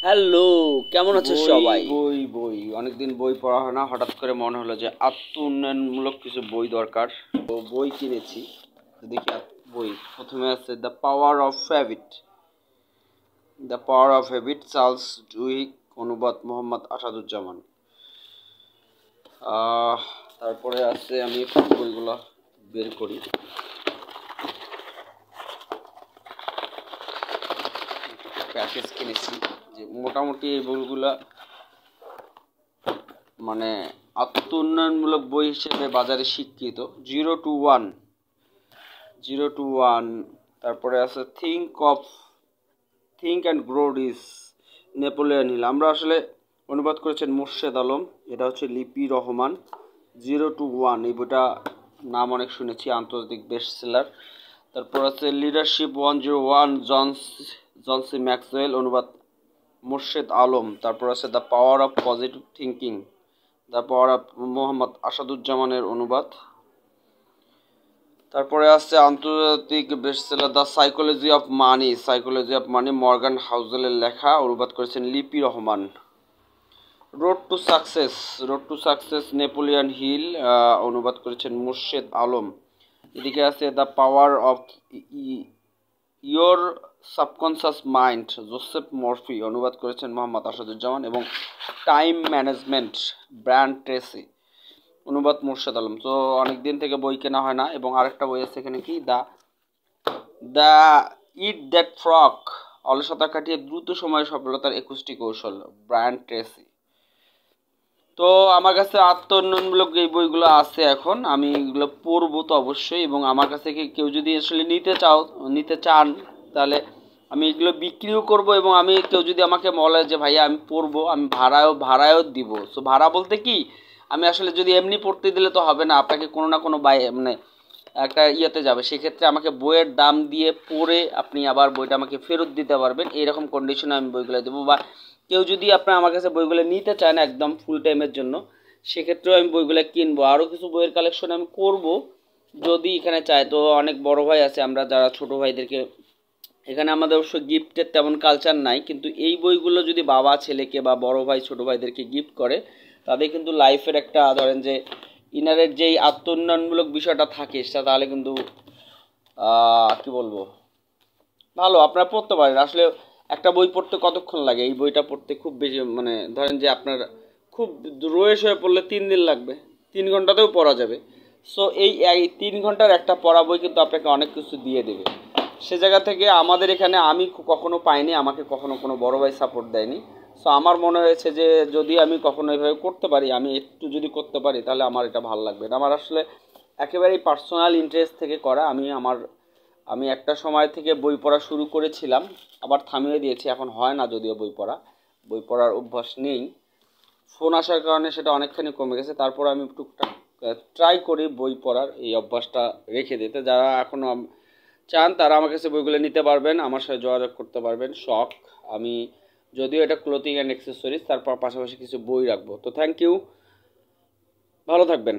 Hello, কেমন আছো বই সবাই? বই বই অনেকদিন বই পড়া হয় না। হঠাৎ করে মনে হলো যে আত্ম উন্নয়নমূলক কিছু বই দরকার। তো বই কিনেছি। তো দেখি বই প্রথমে আছে the power of habit Charles Duhigg, অনুবাদ মোহাম্মদ আসাদুজ্জামান। আহ তারপরে আছে, আমি বইগুলো বের করি। প্যাকেজ কিনেছি, যে মোটামুটি এই বইগুলা মানে আত্ম উন্নয়নমূলক বই হিসেবে বাজারে স্বীকৃত। Zero two one. তারপরে আছে think and grow rich, Napoleon Hill. আমরা আসলে অনুবাদ করেছেন মোর্শেদ আলম, এটা হচ্ছে লিপি রহমান। 0 to 1 এই বইটা নাম অনেক শুনেছি, আন্তর্জাতিক বেস্ট সেলার। তারপর আছে লিডারশিপ 101, জনসি ম্যাক্সওয়েল, অনুবাদ মোর্শেদ আলম। তারপর আছে the power of positive thinking, the power of Mohammad আসাদুজ্জামানের অনুবাদ। তারপরে আছে আন্তর্জাতিক bestseller psychology of money, Morgan হাউজেলের লেখা, অনুবাদ করেছেন Lipi Rahman. Road to success Napoleon Hill, অনুবাদ করেছেন মুর্শেদ আলম। এদিকে আছে the power of your subconscious mind, Joseph Murphy, অনুবাদ করেছেন মোহাম্মদ আসাদুজ্জামান। এবং টাইম ম্যানেজমেন্ট, ব্র্যান্ড ট্রেসি, অনুবাদ মুর্শেদ আলম। তো অনেকদিন থেকে বই কেনা হয় না। এবং আরেকটা বই আছে এখানে, কি the the it that frock, অলসতা কাটিয়ে দ্রুত সময়ে সফলতার 21টি কৌশল, ব্রায়ান ট্রেসি। তো আমার কাছে আত্ম উন্নয়নমূলক এই বইগুলো আছে। এখন আমি এগুলো পড়বো তো অবশ্যই। এবং আমার কাছে কেউ যদি আসলে নিতে চান, তাহলে আমি এগুলো বিক্রিও করব। এবং আমি কেউ যদি আমাকে বলে যে ভাইয়া আমি পড়বো, আমি ভাড়ায়ও দিব। সো ভাড়া বলতে কি, আমি আসলে যদি এমনি পড়তে দিলে তো হবে না, আপনাকে কোনো না কোনো মানে একটা ইয়েতে যাবে। সেক্ষেত্রে আমাকে বইয়ের দাম দিয়ে পড়ে আপনি আবার বইটা আমাকে ফেরত দিতে পারবেন, এইরকম কন্ডিশনে আমি বইগুলো দেবো। বা কেউ যদি আপনার আমার কাছে বইগুলো নিতে চান একদম ফুল টাইমের জন্য, সেক্ষেত্রেও আমি বইগুলো কিনবো। আরও কিছু বইয়ের কালেকশন আমি করব যদি এখানে চাই। তো অনেক বড় ভাই আছে, আমরা যারা ছোট ভাইদেরকে, এখানে আমাদের অবশ্য গিফটের তেমন কালচার নাই, কিন্তু এই বইগুলো যদি বাবা ছেলেকে বা বড় ভাই ছোট ভাইদেরকে গিফট করে, তাদের কিন্তু লাইফের একটা, ধরেন যে ইনারের যেই আত্ম উন্নয়নমূলক বিষয়টা থাকে, সেটা তাহলে কিন্তু কি বলবো, ভালো আপনারা পড়তে পারেন। আসলে একটা বই পড়তে কতক্ষণ লাগে? এই বইটা পড়তে খুব বেশি, মানে ধরেন যে আপনার খুব রয়েস হয়ে পড়লে 3 দিন লাগবে, 3 ঘন্টাতেও পড়া যাবে। সো এই 3 ঘন্টার একটা পড়া বই কিন্তু আপনাকে অনেক কিছু দিয়ে দেবে। সে জায়গা থেকে আমাদের এখানে আমি কখনো পাইনি, আমাকে কখনো কোনো বড় ভাই সাপোর্ট দেয়নি। সো আমার মনে হয়েছে যে যদি আমি কখনো এভাবে করতে পারি, আমি একটু যদি করতে পারি, তাহলে আমার এটা ভালো লাগবে। আমার আসলে একেবারেই পার্সোনাল ইন্টারেস্ট থেকে করা। আমি একটা সময় থেকে বই পড়া শুরু করেছিলাম, আবার থামিয়ে দিয়েছি। এখন হয় না যদিও বই পড়ার অভ্যাস নেই, ফোন আসার কারণে সেটা অনেকখানি কমে গেছে। তারপর আমি টুকটাক ট্রাই করি বই পড়ার এই অভ্যাসটা রেখে দিতে। যারা এখনও চান তারা আমার কাছে বইগুলো নিতে পারবেন, আমার সাথে যোগাযোগ করতে পারবেন। শখ, আমি যদিও এটা ক্লোথিং অ্যান্ড অ্যাক্সেসরিজ, তারপর পাশাপাশি কিছু বই রাখবো। তো থ্যাংক ইউ, ভালো থাকবেন।